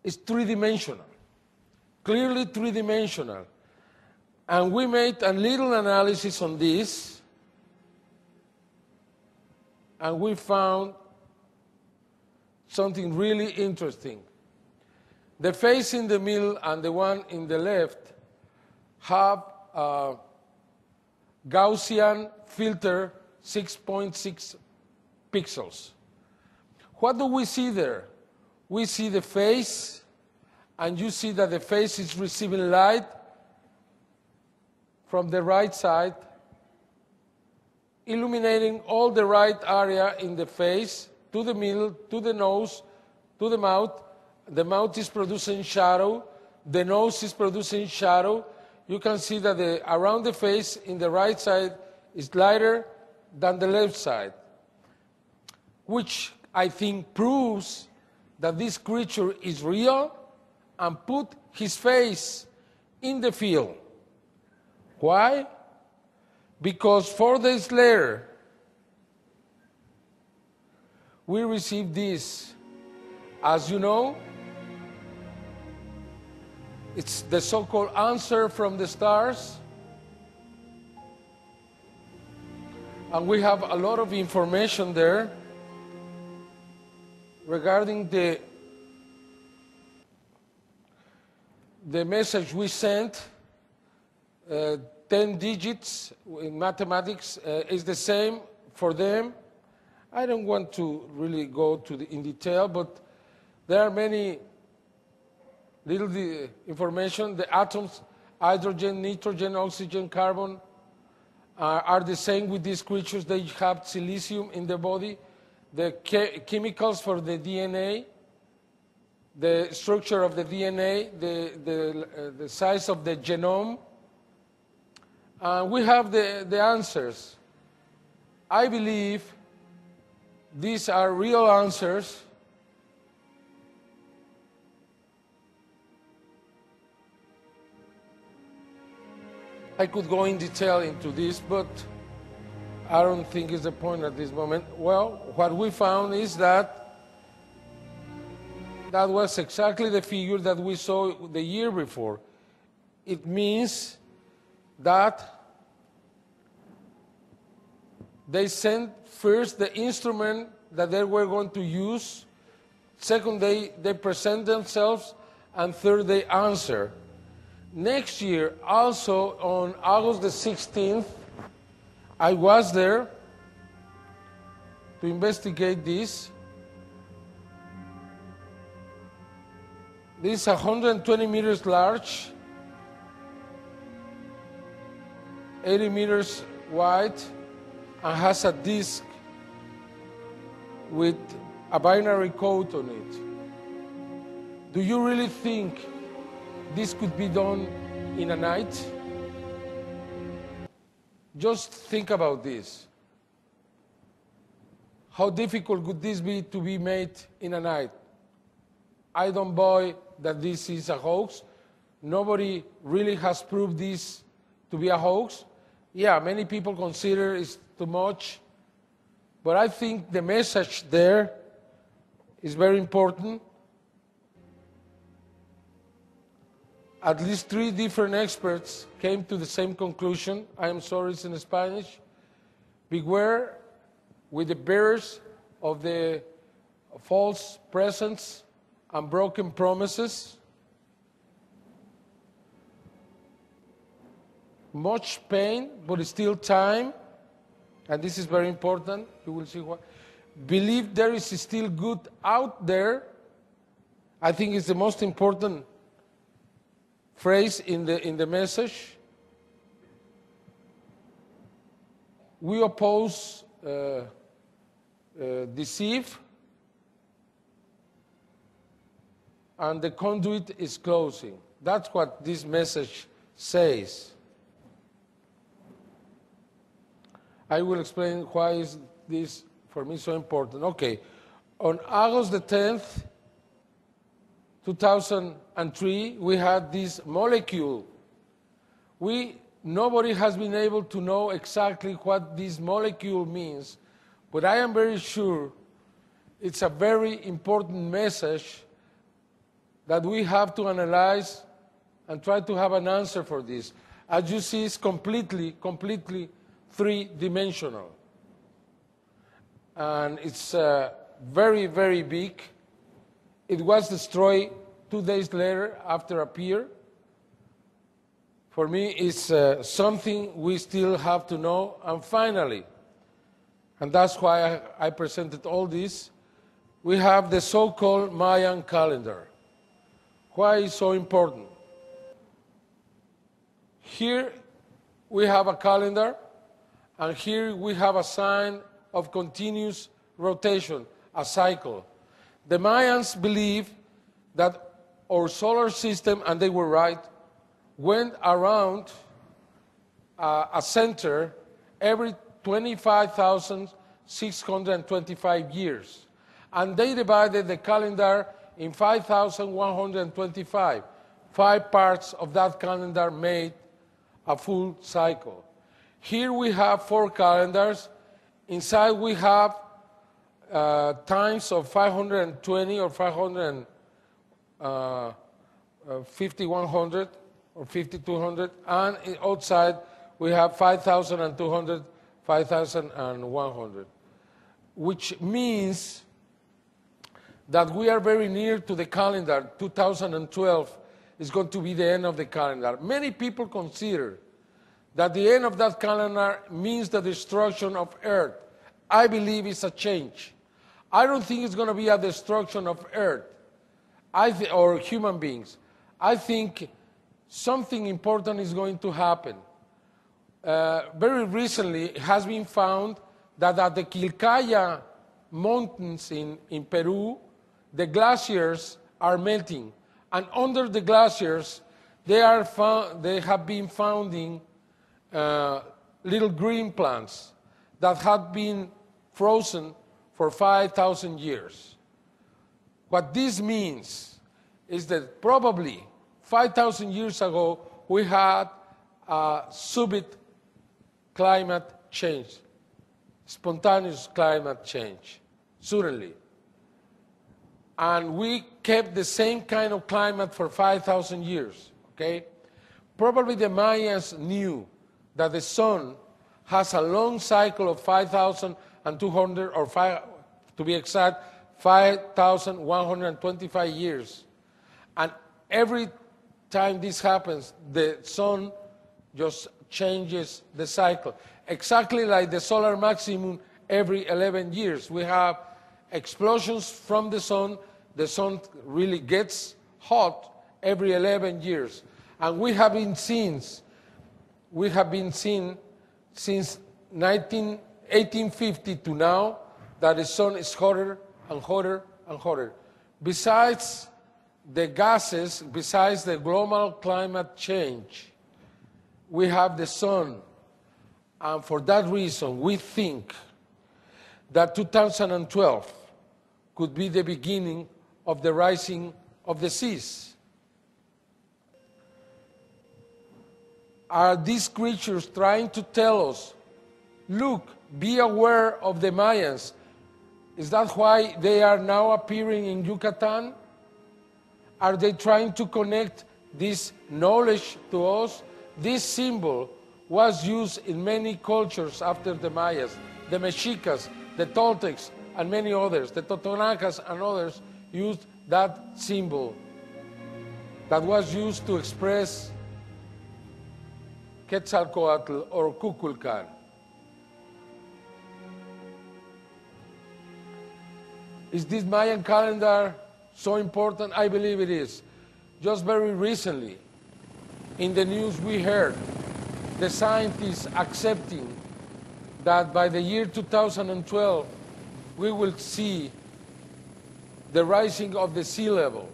is three-dimensional, clearly three-dimensional. And we made a little analysis on this, and we found something really interesting. The face in the middle and the one in the left have a Gaussian filter 6.6 pixels. What do we see there? We see the face, and you see that the face is receiving light from the right side, illuminating all the right area in the face, to the middle, to the nose, to the mouth. The mouth is producing shadow, the nose is producing shadow. You can see that around the face in the right side is lighter than the left side, which I think proves that this creature is real and put his face in the field. Why? Because 4 days later, we received this. As you know, it's the so-called answer from the stars. And we have a lot of information there regarding the message we sent. 10 digits in mathematics is the same for them. I don't want to really go in detail, but there are many little information. The atoms, hydrogen, nitrogen, oxygen, carbon, are the same with these creatures. They have silicium in the body. The chemicals for the DNA, the structure of the DNA, the size of the genome. We have the answers. I believe these are real answers. I could go in detail into this, but I don't think it's the point at this moment. Well, what we found is that was exactly the figure that we saw the year before. It means that they sent first the instrument that they were going to use, second they present themselves, and third they answer. Next year, also on August the 16th, I was there to investigate this. This is 120 meters large, 80 meters wide, and has a disc with a binary code on it. Do you really think this could be done in a night? Just think about this. How difficult could this be to be made in a night? I don't buy that this is a hoax. Nobody really has proved this to be a hoax. Yeah, many people consider it's too much, but I think the message there is very important. At least 3 different experts came to the same conclusion. I am sorry, it's in Spanish. Beware with the bearers of the false presents and broken promises. Much pain, but still time. And this is very important. You will see why. Believe there is still good out there. I think it's the most important phrase in the message. We oppose deceive, and the conduit is closing. That's what this message says. I will explain why is this for me so important. Okay, on August the 10th, 2003, we had this molecule. Nobody has been able to know exactly what this molecule means, but I am very sure it's a very important message that we have to analyze and try to have an answer for this. As you see, it's completely three-dimensional. And it's very, very big. It was destroyed 2 days later after it appeared. For me, it's something we still have to know. And finally, and that's why I presented all this, we have the so-called Mayan calendar. Why is it so important? Here we have a calendar, and here we have a sign of continuous rotation, a cycle. The Mayans believe that our solar system, and they were right, went around a center every 25,625 years. And they divided the calendar in 5,125. 5 parts of that calendar made a full cycle. Here we have 4 calendars. Inside we have times of 520 or 5,100 or 5,200, and outside we have 5,200, 5,100, which means that we are very near to the calendar. 2012 is going to be the end of the calendar. Many people consider that the end of that calendar means the destruction of Earth. I believe it's a change. I don't think it's going to be a destruction of Earth or human beings. I think something important is going to happen. Very recently, it has been found that at the Quilcaya Mountains in Peru, the glaciers are melting. And under the glaciers, they have been finding little green plants that had been frozen for 5,000 years. What this means is that probably 5,000 years ago, we had a subit climate change, spontaneous climate change, suddenly. And we kept the same kind of climate for 5,000 years, okay? Probably the Mayans knew that the sun has a long cycle of 5,200, or to be exact, 5,125 years. And every time this happens, the sun just changes the cycle. Exactly like the solar maximum every 11 years. We have explosions from the sun really gets hot every 11 years. And we have been seeing since 1850 to now that the sun is hotter and hotter and hotter. Besides the gases, besides the global climate change, we have the sun. And for that reason, we think that 2012 could be the beginning of the rising of the seas. Are these creatures trying to tell us, look, be aware of the Mayans? Is that why they are now appearing in Yucatan? Are they trying to connect this knowledge to us? This symbol was used in many cultures after the Mayas, the Mexicas, the Toltecs, and many others. The Totonacas and others used that symbol that was used to express Quetzalcoatl or Kukulkan. Is this Mayan calendar so important? I believe it is. Just very recently, in the news we heard the scientists accepting that by the year 2012, we will see the rising of the sea level.